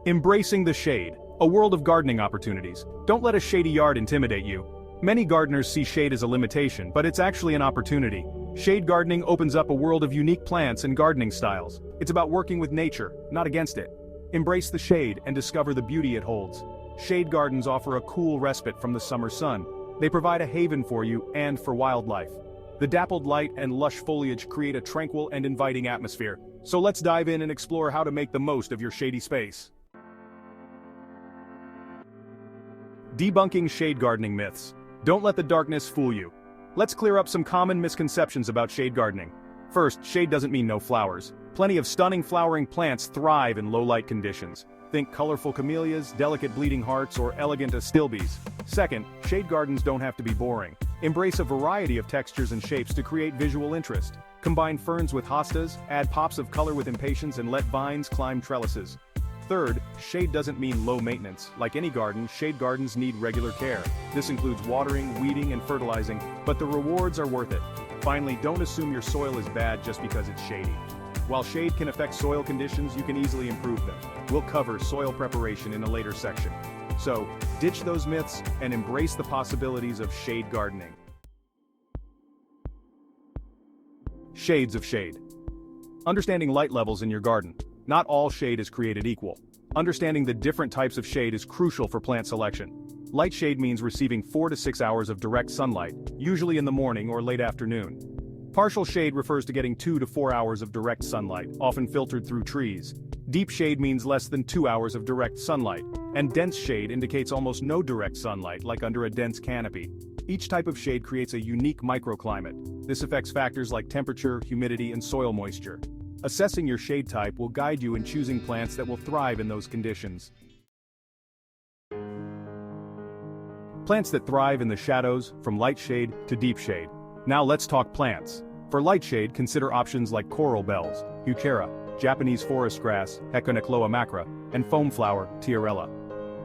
Embracing the shade, a world of gardening opportunities. Don't let a shady yard intimidate you. Many gardeners see shade as a limitation, but it's actually an opportunity. Shade gardening opens up a world of unique plants and gardening styles. It's about working with nature, not against it. Embrace the shade and discover the beauty it holds. Shade gardens offer a cool respite from the summer sun. They provide a haven for you and for wildlife. The dappled light and lush foliage create a tranquil and inviting atmosphere. So let's dive in and explore how to make the most of your shady space. Debunking shade gardening myths. Don't let the darkness fool you. Let's clear up some common misconceptions about shade gardening. First, shade doesn't mean no flowers. Plenty of stunning flowering plants thrive in low-light conditions. Think colorful camellias, delicate bleeding hearts, or elegant astilbes. Second, shade gardens don't have to be boring. Embrace a variety of textures and shapes to create visual interest. Combine ferns with hostas, add pops of color with impatiens, and let vines climb trellises. Third, shade doesn't mean low maintenance. Like any garden, shade gardens need regular care. This includes watering, weeding, and fertilizing, but the rewards are worth it. Finally, don't assume your soil is bad just because it's shady. While shade can affect soil conditions, you can easily improve them. We'll cover soil preparation in a later section. So, ditch those myths and embrace the possibilities of shade gardening. Shades of shade. Understanding light levels in your garden. Not all shade is created equal. Understanding the different types of shade is crucial for plant selection. Light shade means receiving 4 to 6 hours of direct sunlight, usually in the morning or late afternoon. Partial shade refers to getting 2 to 4 hours of direct sunlight, often filtered through trees. Deep shade means less than 2 hours of direct sunlight, and dense shade indicates almost no direct sunlight, like under a dense canopy. Each type of shade creates a unique microclimate. This affects factors like temperature, humidity, and soil moisture. Assessing your shade type will guide you in choosing plants that will thrive in those conditions. Plants that thrive in the shadows, from light shade to deep shade. Now let's talk plants. For light shade, consider options like coral bells, heuchera, Japanese forest grass, Echinocloa macra, and foam flower, Tiarella.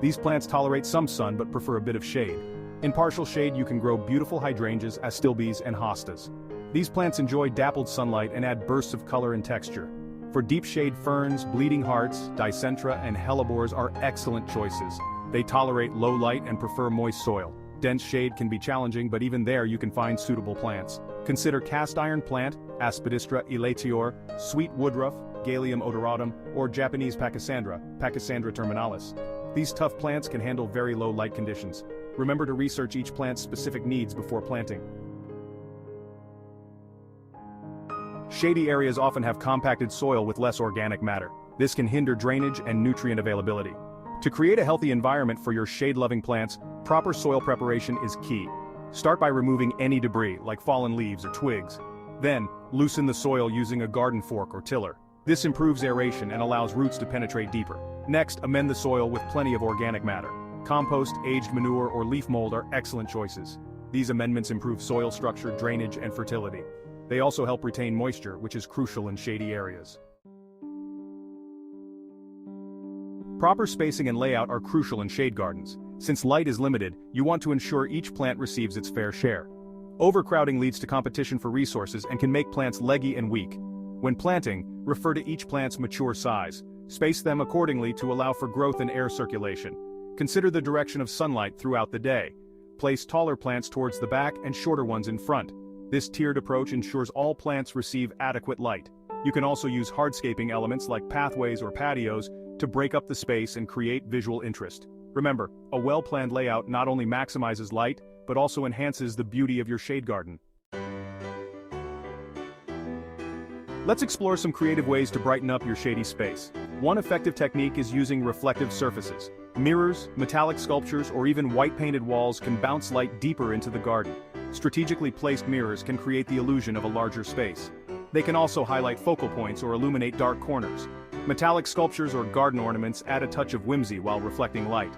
These plants tolerate some sun but prefer a bit of shade. In partial shade, you can grow beautiful hydrangeas, astilbes, and hostas. These plants enjoy dappled sunlight and add bursts of color and texture. For deep shade, ferns, bleeding hearts, dicentra, and hellebores are excellent choices. They tolerate low light and prefer moist soil. Dense shade can be challenging, but even there you can find suitable plants. Consider cast iron plant, Aspidistra elatior, sweet woodruff, Galium odoratum, or Japanese pachysandra, Pachysandra terminalis. These tough plants can handle very low light conditions. Remember to research each plant's specific needs before planting. Shady areas often have compacted soil with less organic matter. This can hinder drainage and nutrient availability. To create a healthy environment for your shade-loving plants, proper soil preparation is key. Start by removing any debris, like fallen leaves or twigs. Then, loosen the soil using a garden fork or tiller. This improves aeration and allows roots to penetrate deeper. Next, amend the soil with plenty of organic matter. Compost, aged manure, or leaf mold are excellent choices. These amendments improve soil structure, drainage, and fertility. They also help retain moisture, which is crucial in shady areas. Proper spacing and layout are crucial in shade gardens. Since light is limited, you want to ensure each plant receives its fair share. Overcrowding leads to competition for resources and can make plants leggy and weak. When planting, refer to each plant's mature size. Space them accordingly to allow for growth and air circulation. Consider the direction of sunlight throughout the day. Place taller plants towards the back and shorter ones in front. This tiered approach ensures all plants receive adequate light. You can also use hardscaping elements like pathways or patios to break up the space and create visual interest. Remember, a well-planned layout not only maximizes light, but also enhances the beauty of your shade garden. Let's explore some creative ways to brighten up your shady space. One effective technique is using reflective surfaces. Mirrors, metallic sculptures, or even white-painted walls can bounce light deeper into the garden. Strategically placed mirrors can create the illusion of a larger space. They can also highlight focal points or illuminate dark corners. Metallic sculptures or garden ornaments add a touch of whimsy while reflecting light.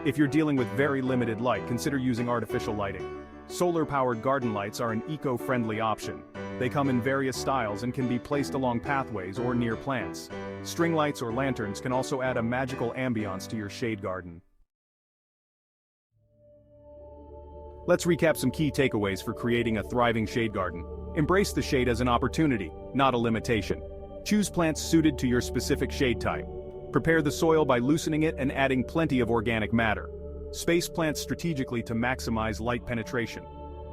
If you're dealing with very limited light, consider using artificial lighting. Solar-powered garden lights are an eco-friendly option. They come in various styles and can be placed along pathways or near plants. String lights or lanterns can also add a magical ambiance to your shade garden. Let's recap some key takeaways for creating a thriving shade garden. Embrace the shade as an opportunity, not a limitation. Choose plants suited to your specific shade type. Prepare the soil by loosening it and adding plenty of organic matter. Space plants strategically to maximize light penetration.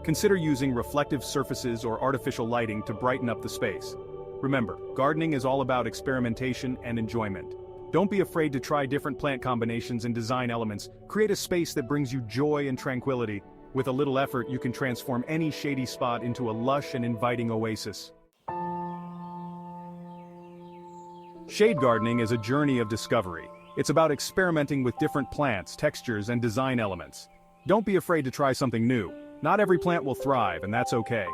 Consider using reflective surfaces or artificial lighting to brighten up the space. Remember, gardening is all about experimentation and enjoyment. Don't be afraid to try different plant combinations and design elements. Create a space that brings you joy and tranquility. With a little effort, you can transform any shady spot into a lush and inviting oasis. Shade gardening is a journey of discovery. It's about experimenting with different plants, textures, and design elements. Don't be afraid to try something new. Not every plant will thrive, and that's okay.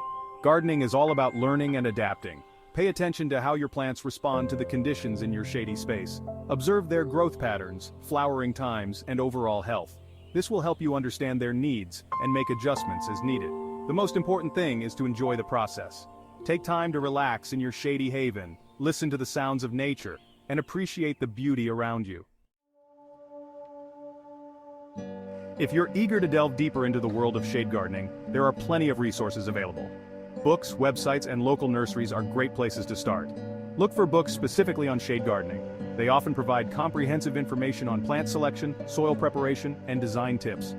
Gardening is all about learning and adapting. Pay attention to how your plants respond to the conditions in your shady space. Observe their growth patterns, flowering times, and overall health. This will help you understand their needs and make adjustments as needed. The most important thing is to enjoy the process. Take time to relax in your shady haven, listen to the sounds of nature, and appreciate the beauty around you. If you're eager to delve deeper into the world of shade gardening, there are plenty of resources available. Books, websites, and local nurseries are great places to start. Look for books specifically on shade gardening. They often provide comprehensive information on plant selection, soil preparation, and design tips.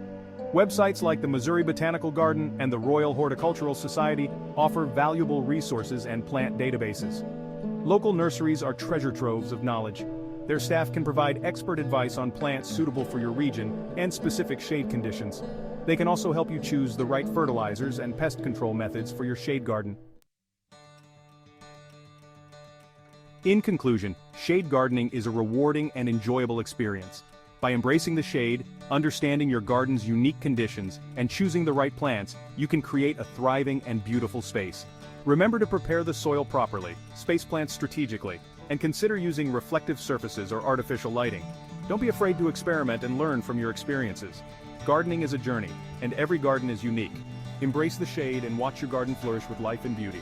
Websites like the Missouri Botanical Garden and the Royal Horticultural Society offer valuable resources and plant databases. Local nurseries are treasure troves of knowledge. Their staff can provide expert advice on plants suitable for your region and specific shade conditions. They can also help you choose the right fertilizers and pest control methods for your shade garden. In conclusion, shade gardening is a rewarding and enjoyable experience. By embracing the shade, understanding your garden's unique conditions, and choosing the right plants, you can create a thriving and beautiful space. Remember to prepare the soil properly, space plants strategically, and consider using reflective surfaces or artificial lighting. Don't be afraid to experiment and learn from your experiences. Gardening is a journey, and every garden is unique. Embrace the shade and watch your garden flourish with life and beauty.